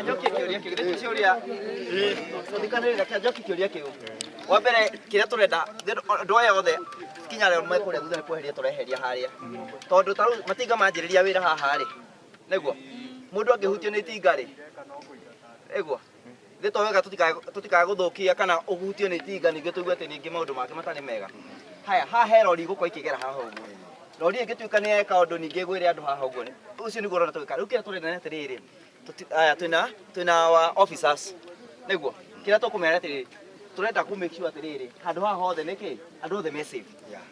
reke njokie kĩũria kĩu gĩtũ ciũria tũthikanĩrĩre reke njokie kĩũria kĩu wa mbere kĩrĩa tũrenda andũ aya othe kinya rĩo mekũrĩa thutha nĩ kweheria tũreheria harĩa tondũ tarũ matinga manjĩrĩria wĩra haha rĩ nĩguo mũndũ angĩhutio nĩ itinga rĩ nĩguo thĩ to wega tũtikaga gũthũkia kana ũhutio nĩ itinga ningĩ tũigue atĩ ningĩ maũndũ make matarĩ mega haya haha he rori gũkorwo ikĩgera haha ũguo rori ĩngĩtuĩka nĩ yeka ũndũ ningĩ gwĩre andũ haha ũguo ũcio nĩguo ũrona tũgĩka rĩu kĩrĩa tũrenda nĩ atĩrĩrĩ aya twĩna wa officers nĩguo kĩrĩa tũkũmera atĩrĩrĩ tũrenda ku make sure atĩrĩrĩ handũ haha hothe nĩkĩ andũ othe me safe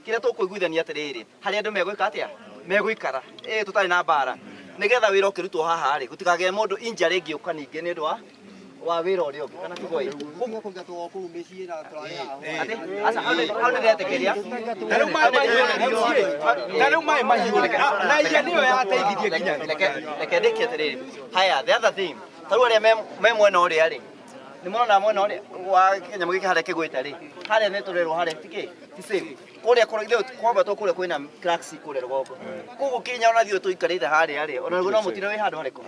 kĩrĩa tũkũiguithania atĩrĩrĩ harĩa andũ megwĩka atĩa megũikara tũtarĩ na mbara nĩgetha wĩra ũkĩrutwo haha rĩ gũtikagĩe mũndũ injury ĩngĩũka ningĩ nĩ ũndũ wa wĩra ũrĩa ũngĩ kana tiguo ĩ kumwe kũngatwo kũu mĩciĩ na tũrarĩ haha aca hau nĩ ndĩretĩkĩria rĩu maĩ mahiũ na iria nĩyo yateithirie nginya reke ndĩkie atĩrĩrĩ haya the other thing tarĩu arĩa me mwena ũrĩa rĩ nĩ mũrona mwena ũrĩa wa kĩnyamũ gĩkĩ harĩa kĩgwĩte rĩ harĩa nĩ tũrerwo harĩa ti safe kũrĩa kwambatwo kũrĩa kwĩna cracks kũrĩa rũgongo koguo kinya ona thiũ tũikarĩte harĩa rĩ ona no mũtino wĩ handũ harĩkũ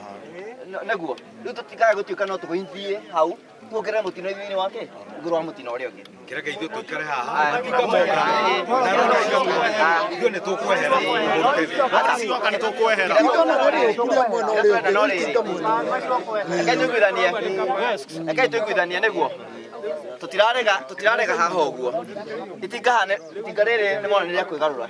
nĩguo rĩu tũtikaga gũtuĩka no tũgũithie hau tuongerere mũtino thĩinĩ wake igũrũ wa mũtino ũrĩa ũngĩ kĩreke ithuĩ tũikare haha ithuĩ nĩ tũkwehera nĩ tũkwehera reke tũiguithanie nĩguo tũtirarega haha ũguo itinga rĩrĩ nĩ mona nĩ rĩa kwĩgarũra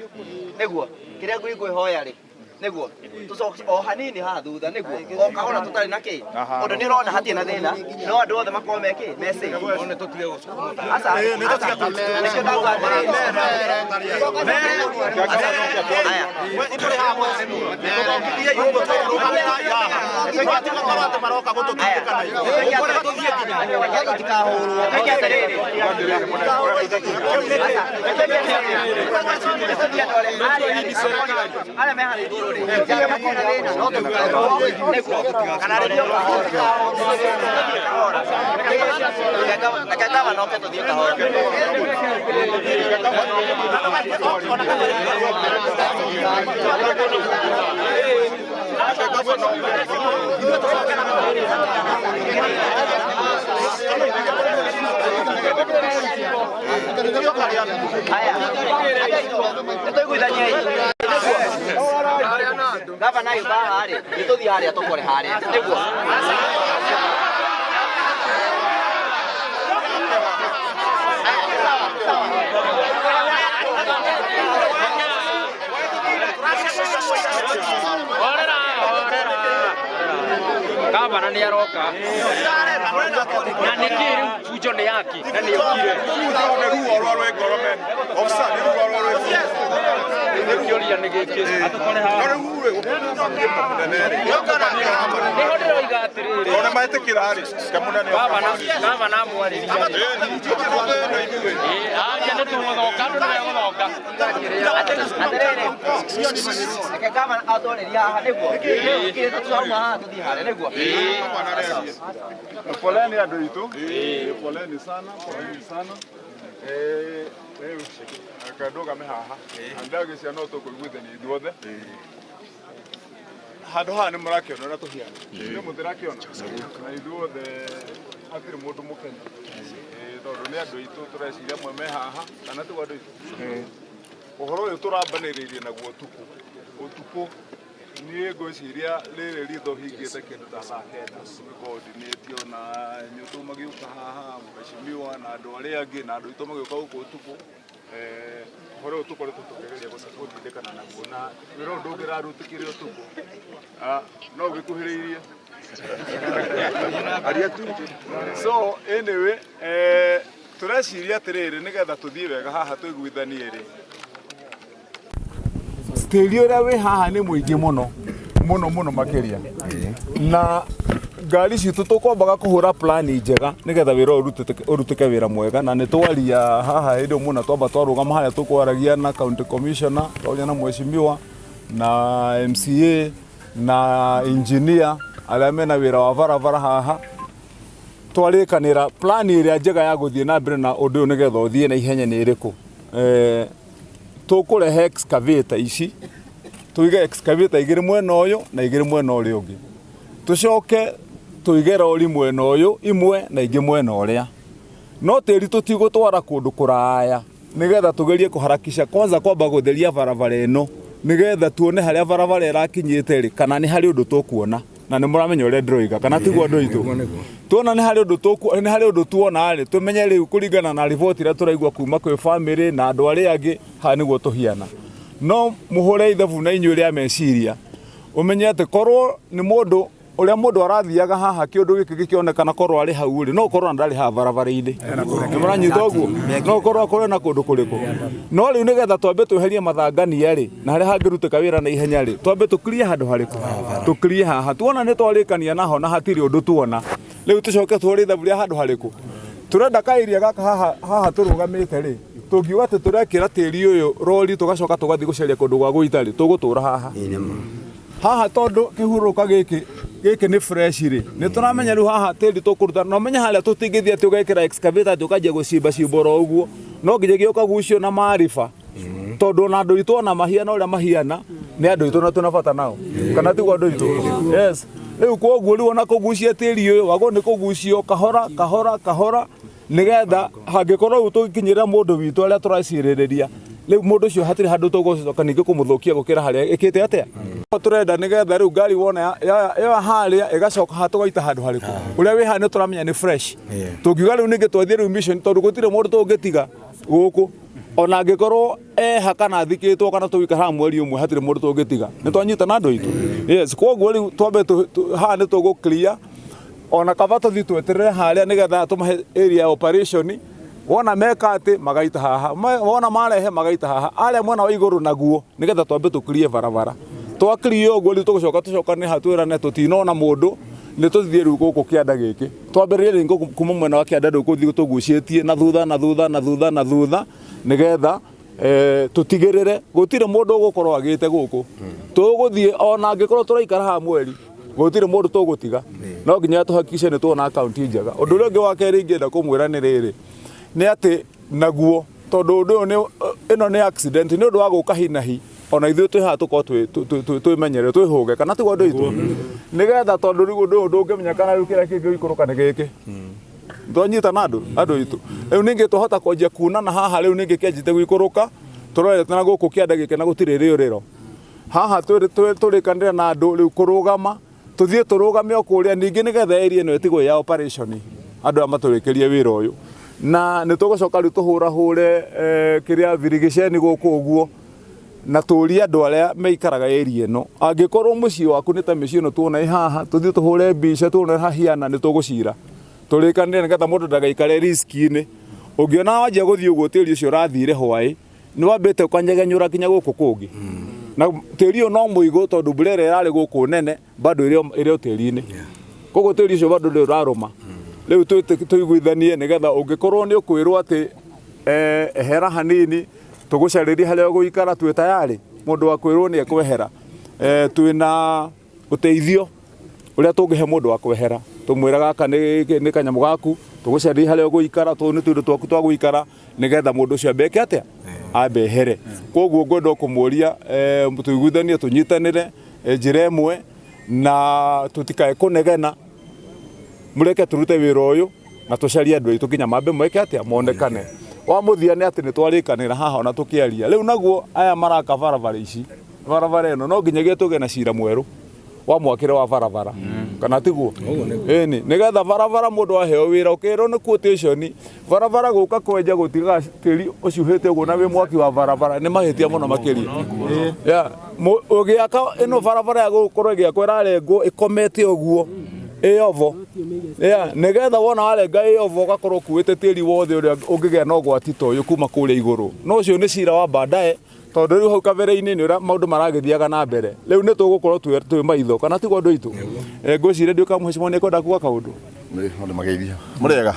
nĩguo kĩrĩa ngwĩhoya rĩ nĩguo tũcoke o hanini haha thutha nĩguo o kahora tũtarĩ na kĩ ũndũ nĩ ũrona hatirĩ na thĩna no andũ othe makorwo mekĩ me safe nĩ tũtige gũcukuma aca nĩ tũtige nĩkĩo ndauga aya tũrĩ haha tũthokithie yumbo tũrũgamĩra atĩ maroka gũtũtindĩka na igũrũ tũtikahũrwo reke atĩrĩrĩ arĩa me harĩa igũrũ gavana yu haha rĩ nĩtũthiĩ harĩa tũkore harĩa nĩguo gavana nĩ aroka na nĩkĩ rĩu fujo nĩ yaki na nĩ yokire ruo rwa government officer nĩ ruo rwa nĩkĩũria nĩ gĩkĩ atũkore haha nĩho ndĩroiga atĩrĩrĩ ona maĩtĩkĩra rĩ gavana amwarĩria aria nĩ tũgũthoka andũ nĩ megũthoka atĩrĩrĩ reke gavana atwarĩria haha nĩguo kĩrĩte tũrauma haha tũthiĩ harĩa nĩguo poleni andũ itũ poleni sana ndũgame haha andagĩcia no tũkũiguithania ithuothe handũ haha nĩ mũrakĩona ũrĩa tũhiana nĩ mũtirakĩona na ithuothe hatirĩ mũndũ mũkenya tondũ nĩ andũ itũ tũreciria amwe me haha kana tiguo andũ itũ ũhoro ũyũ tũrambanĩrĩirie naguo ũtukũ niĩ ngwĩciria rĩrĩ ritho hingĩte kĩndũ ta saa kenda tũgĩkoordinĩtio na nyũtũ magĩũka haha mheshimiwa na andũ arĩa angĩ na andũ itũ magĩũka gũkũ ũtukũ ũhoro ũyũ tũkoretwo tũkĩgeria gũtindĩkana naguo na wĩra ũyũ ndũngĩrarutĩkire ũtukũ no ũgĩkuhĩrĩirie so anyway tũreciria atĩrĩrĩ nĩgetha tũthiĩ wega haha tũiguithanie rĩ tĩri ũrĩa wĩ haha nĩ mũingĩ mũno makĩria na ngari citũ tũkwambaga kũhũra plani njega nĩgetha wĩra ũrutĩke wĩra mwega na nĩ twaria haha hĩndĩ mũna twamba twarũgama harĩa tũkwaragia na county commissioner twaria na mheshimiwa na MCA na engineer arĩa mena wĩra wa barabara haha twarĩkanĩra plani ĩrĩa njega ya gũthiĩ na mbere na ũndũ ũyũ nĩgetha ũthiĩ na ihenya nĩ ĩrĩkũ tũkũrehe excavator ici tũige excavator igĩrĩ mwena ũyũ na igĩrĩ mwena ũrĩa ũngĩ tũcoke tuigera ori mwena uyu imwe na ingi mwena uria no tiri tutigutwara kundu kuraya nigetha tugerie kuharakisha kwanza kwamba gutheria barabara ino nigetha tuone haria barabara irakinyite ri kana ni hari undu tukuona na ni muramenya uria ndiroiga kana tiguo andu itu tuona ni hari undu tuona ri tumenye ri kuringana na report ira turaigua kuma kwi family na andu aria angi ha niguo tuhiana no muhure ithabu na inyu ria meciria umenye ati korwo ni mundu uria mundu arathiaga haha kiundu giki gikionekana korwo ari hau ri no korwo ndari ha barabara-ini ni muranyita uguo no korwo na kundu kuriku no riu nigetha twambe tweherie mathangania ri na haria hangirutika wira na ihenya ri twambe tuklie handu hariku tuklie haha tuona ni twarikania naho na hatiri undu tuona riu tucoke twore ithabu ria handu hariku turenda kairia gaka haha turugamite ri tungiuga ati turekira tiri uyu rori tugacoka tugathi guceria kundu gwa guita ri tugutura haha haha tondu kihuruka giki ni fresh ri ni turamenya riu haha tiri tukuruta no menya haria tutingithia ati ugekira excavator tukanjia gucimba cimbora uguo no nginyagia ukagucio na maarifa tondu na andu itu ona mahiana uria mahiana ni andu itu na tunabata nao kana tiguo andu itu yes riu koguo riu ona kugucia tiri uyu wago ni kugucio kahora nigetha hangikorwo tugikinyira mundu witu aria turaciririria riu mundu ucio hatiri handu tugucoka ningi kumuthukia gukira haria ikite atia turenda nigetha riu ngari wona ya haria igacoka hatugaita handu hariku uria wi hana turamenya ni fresh tungiuga riu ningi twathie riu mission tondu gutire mundu tungitiga guku ona angikorwo hakana thikitwo kana tuikara mweri umwe hatire mundu tungitiga ni twanyita na andu itu yes koguo riu twambe haha ni tugu clear ona kaba tuthi tweterere haria nigetha tumahe area operation wona meka ati magaita haha wona marehe magaita haha aria mwena wa iguru naguo nigetha twambe tuklie barabara twaklie uguo riu tugucoka ni hatwirane tutinona mundu ni tuthie riu guku kianda giki twambiririe ringo kuma mwena wa kianda ndu kuthi tugucietie na thutha nigetha tutigirire gutire mundu ugukorwo agite guku tuguthie ona angikorwo turaikara ha mweri gutire mundu tugutiga no nginya tuhakikishe ni tuona account njega undu uri ungi wa keri ngienda kumwira ni riri ni ati naguo tondu undu ino ni accident ni undu wa guka hinahi ona ithuĩ twĩ haha tũkorwo twĩmenyere twĩhũge kana tiguo andũ aitũ nigetha tondu riu undu ndũngĩmenya kana riu kĩrĩa kĩngĩ gĩikũrũka nĩ gĩkĩ twanyita na andũ aitũ riu ningĩ twahota kwanjia kuunana haha riu ningĩ kĩanjĩte gũikũrũka tũrorete na gũkũ kĩanda gĩkĩ na gũtirĩ rĩũrĩro haha tũrĩkanĩre na andũ riu kũrũgama tuthie turugame okuria ningi nigetha area ino itigwo ya operation andu amaturikirie wira uyu na nitugucoka riu tuhurahure kiria virigisheni guku uguo na turia andu aria meikaraga area ino angikorwo mucii waku ni ta micii ino tuona haha tuthie tuhure mbica tuona hahiana nitugucira turikanire nigetha mundu ndagaikare riski-ini ungiona wanjia guthie uguo tiri ucio rathire hwai ni wambite ukanyegenyura kinya guku kungi na tiri no muigo tondu mbura irari guku nene bado ire tiri-ini koguo tiri ucio bado ndio raruma riu tuiguithanie nigetha ungikorwo ni ukwirwo ati ehera hanini tugucaririe haria guikara twi tayari mundu wa kwirwo ni ekwehera twina uteithio uria tungihe mundu wa kwehera tumwira gaka ni kanyamu gaku tugucaririe haria guikara tu ni tundu twaku twa guikara nigetha mundu ucio ambeke atia abehere koguo ngwenda kumuria tuiguithanie tunyitanire njira imwe na tutikae kunegena mureke turute wira uyu na tucarie andu aitu kinya mambe mweke atia monekane wa muthia ni ati ni twarikanira haha ona tukiaria riu naguo aya maraka barabara ici barabara ino no nginyagia tuge na cira mweru wa mwakire wa barabara kana tiguo ni nigetha barabara mundu aheo wira ukirwo ni quotation barabara guka kwenja gutiga tiri uciuhite uguo na wi mwaki wa barabara ni mahitia muno makiria ya ugiaka ino barabara ya gukorwo giakwa irarengwo ikomete uguo eovo nigetha wona warenga eovo gakorwo kuite tiri wothe uria ungigia no gwati to uyu kuma kuria iguru no ucio ni cira wa baadaye tondu riu hau kabere-ini ni uria maundu maragithiaga na mbere riu ni tugukorwo twi maitho kana tiguo andu aitu ngwicire ndio kamuheshimiwa ni kwenda kuga kaundu ni onde mageithia murega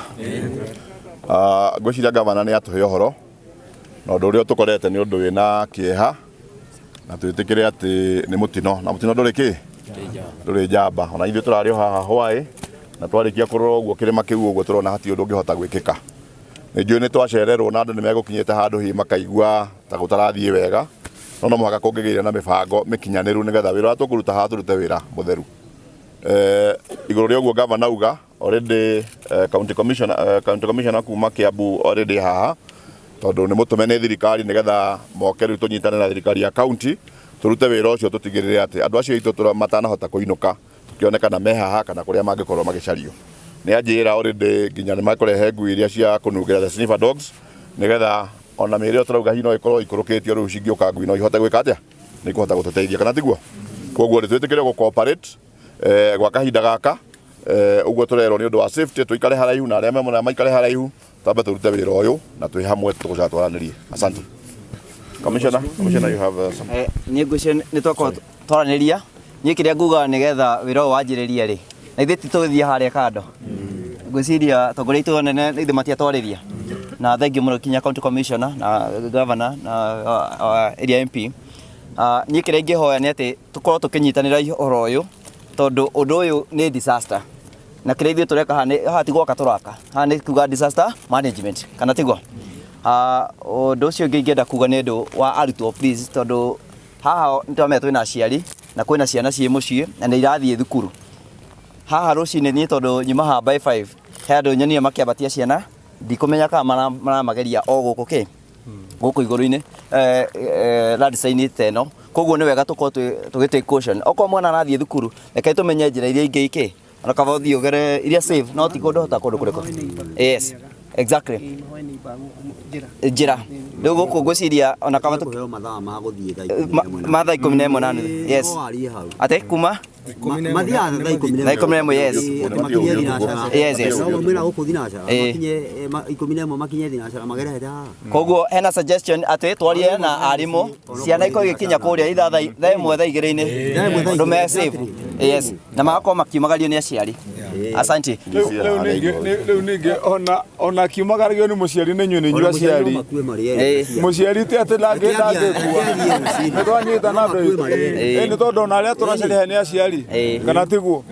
ngwicire gavana ni atuhe uhoro na undu uria tukorete ni undu wina kieha na twitikire ati ni mutino na mutino nduri ki nduri njamba ona ithuĩ tũrarĩ haha hwaĩ na twarikia kũrora ũguo kĩrĩma kĩu ũguo tũrona hatirĩ ũndũ ũngĩhota gwĩkĩka nĩnjũĩ nĩ twacererwo na andũ nĩ megũkinyĩte handũ hihi makaigua ta gũtarathiĩ wega no no mũhaka kũngĩgĩire na mĩbango mĩkinyanĩru nĩgetha wĩra ũrĩa tũkũruta haha tũrute wĩra mũtheru iguru ria uguo governor auga already county commissioner kuma Kiambu already haha tondu ni mutume ni thirikari nigetha moke riu tunyitane na thirikari ya county turute wira ucio tutigirire ati andu acio itu matanahota kuinuka tukionekana me haha kana kuria mangikorwo magicario ni anjira already nginya ni makorehe ngui iria cia kunungira the sniffer dogs nigetha ona mirio turauga hino ikorwo ikurukitio riu cingioka ngui no ihote gwika atia ni kuhota gututeithia kana tiguo koguo ni twitikire go cooperate gwa kahinda gaka uguo turero ni undu wa safety tuikare haraihu na aria memona maikare haraihu tambe turute wira uyu na twi hamwe tuguca twaranirie asante commissioner you have some ni ngwicio ni twako twaraniria ni kiria nguga nigetha wira wanjiriria ri na ithe tituthia haria kando ngwiciria tongoria itu nene ithe matia twariria na thank you muno kinya county commissioner na governor na area MP ni kiria ngihoya ni ati tukorwo tukinyitanira uhoro uyu tondu undu uyu ni disaster na kiria ithuĩ tureka haha tigwaka turaka haha ni kuga disaster management kana tigwo undu ucio ũngĩ ingĩenda kuga nĩ ũndũ wa arutwo please tondu haha nĩtwamenya twĩna aciari na kwĩna ciana ciĩ mũciĩ na nĩ irathiĩ thukuru haha rũcinĩ niĩ tondu nyuma haha by 5 he andũ nyonire makĩambatia ciana ndikũmenya kana maramageria o gũkũ gũkũ igũrũ-inĩ landslide teno koguo nĩ wega tukorwo tũgĩtake caution okorwo mwana arathiĩ thukuru reke tumenye njĩra iria ingĩ ona kaba ũthiĩ ũgere iria safe no ti kũndũ hota kũndũ kũrĩkũ yes exactly njĩra rĩu gũkũ ngwĩciria ona kaba tũkũheo mathaa ma gũthiĩ mathaa 11 na nuthu yes ate kuma mathiaga thaa 11 yes makinye thinacara yes no mwĩra gũkũ thinacara makinye 11 makinye thinacara magere haha koguo hena suggestion atĩ twarie na arimũ ciana ikorwo igĩkinya kũrĩa ithaa thaa 1 thaa 2 ũndũ me safe yes na magakorwo makiumagario nĩ aciari asante rĩu ningĩ ona kiumagarario nĩ mũciari nĩ inyuĩ nĩ inyuĩ aciari mũciari ti atĩ ndangĩkua nĩ twanyitana andũ nĩ tondũ ona arĩa tũracerehe nĩ aciari kana tiguo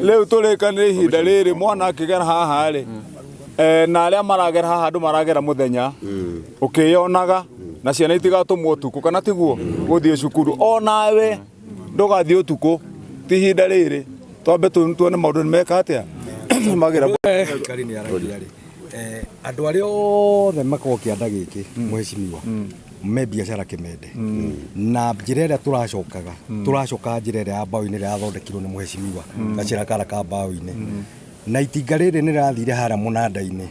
rĩu tũrĩkanĩre ihinda rĩrĩ mwana akĩgera haha rĩ na arĩa maragera haha andũ maragera mũthenya ũkĩyonaga na ciana itigatũmwo ũtukũ kana tiguo gũthiĩ cukuru onawe ndũgathiĩ ũtukũ ti ihinda rĩrĩ twambe tuone maũndũ nĩ meka atĩa magĩra andũ arĩa othe makorwo kĩanda gĩkĩ mheshimiwa me biacara kĩmende na njĩra ĩrĩa tũracoka njĩra ĩrĩa ya mbaũ-inĩ ĩrĩa yathondekirwo nĩ mheshimiwa Gachĩra Kara ka mbaũ-inĩ na itinga rĩrĩ nĩ rĩrathire harĩa mũnanda-inĩ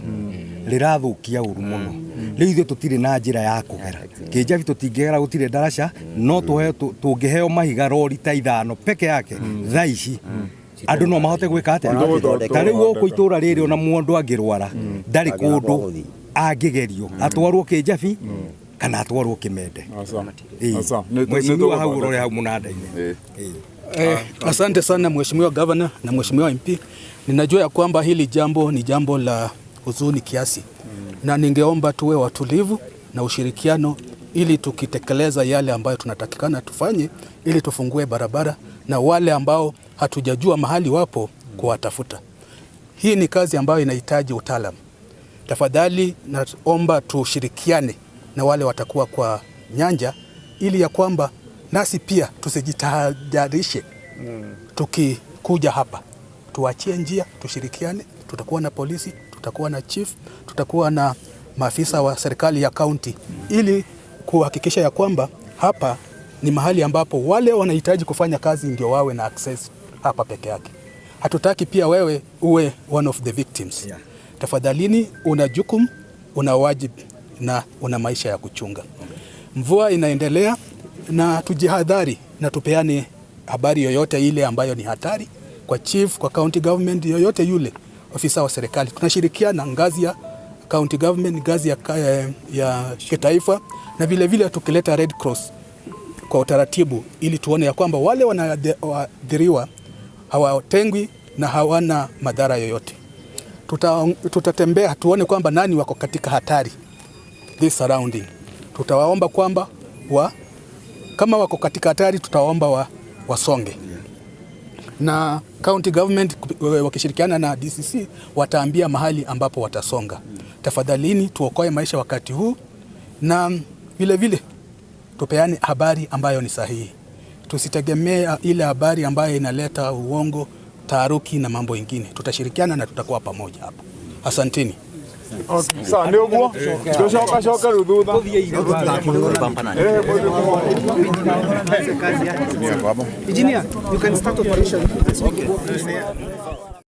rĩrathũkia ũru mũno rĩu ithuĩ tũtirĩ na njĩra ya kũgera kĩnjabi tũtingĩgera gũtirĩ ndaraca no tũngĩheo mahiga rori ta 5 peke yake thaa ici andũ no mahote gwĩka atĩa ta rĩu gũkũ itũra rĩrĩ ona mũndũ angĩrwara ndarĩ kũndũ angĩgerio atwarwo kĩnjabi kana atwarwo kĩmende mheshimiwa hau ũrore hau mũnanda-inĩ. Asante sana mheshimiwa governor na mheshimiwa MP. Ninajua ya kwamba hili jambo ni jambo la huzuni kiasi na ningeomba tuwe watulivu na ushirikiano ili tukitekeleza yale ambayo tunatakikana tufanye ili tufungue barabara na wale ambao hatujajua mahali wapo kuwatafuta. Hii ni kazi ambayo inahitaji utaalamu. Tafadhali naomba tushirikiane na wale watakuwa kwa nyanja ili ya kwamba nasi pia tusijitajarishe tukikuja hapa. Tuachie njia, tushirikiane, tutakuwa na polisi, tutakuwa na chief, tutakuwa na maafisa wa serikali ya county ili kuhakikisha ya kwamba hapa ni mahali ambapo wale wanahitaji kufanya kazi ndio wawe na access hapa peke yake. Hatutaki pia wewe uwe one of the victims. Tafadhalini, una jukumu, una wajibu na una maisha ya kuchunga. Mvua inaendelea na tujihadhari na tupeane habari yoyote ile ambayo ni hatari kwa chief, kwa county government, yoyote yule ofisa wa serikali. Tunashirikiana ngazi ya county government, ngazi ya kitaifa na vile vile tukileta Red Cross kwa utaratibu ili tuone ya kwamba wale wanadhiriwa hawatengwi na hawana madhara yoyote. Tutatembea tuone kwamba nani wako katika hatari this surrounding. Tutawaomba kwamba kama wako katika hatari tutawaomba wasonge. Na county government wakishirikiana na DCC wataambia mahali ambapo watasonga. Tafadhalini tuokoe maisha wakati huu na vile vile tupeane habari ambayo ni sahihi. Tusitegemea ile habari ambayo inaleta uongo, taharuki na mambo ingine. Tutashirikiana na tutakuwa pamoja hapa. Asanteni. Sawa ndio guo. Tucoka rudhutha. Engineer, you can start operation.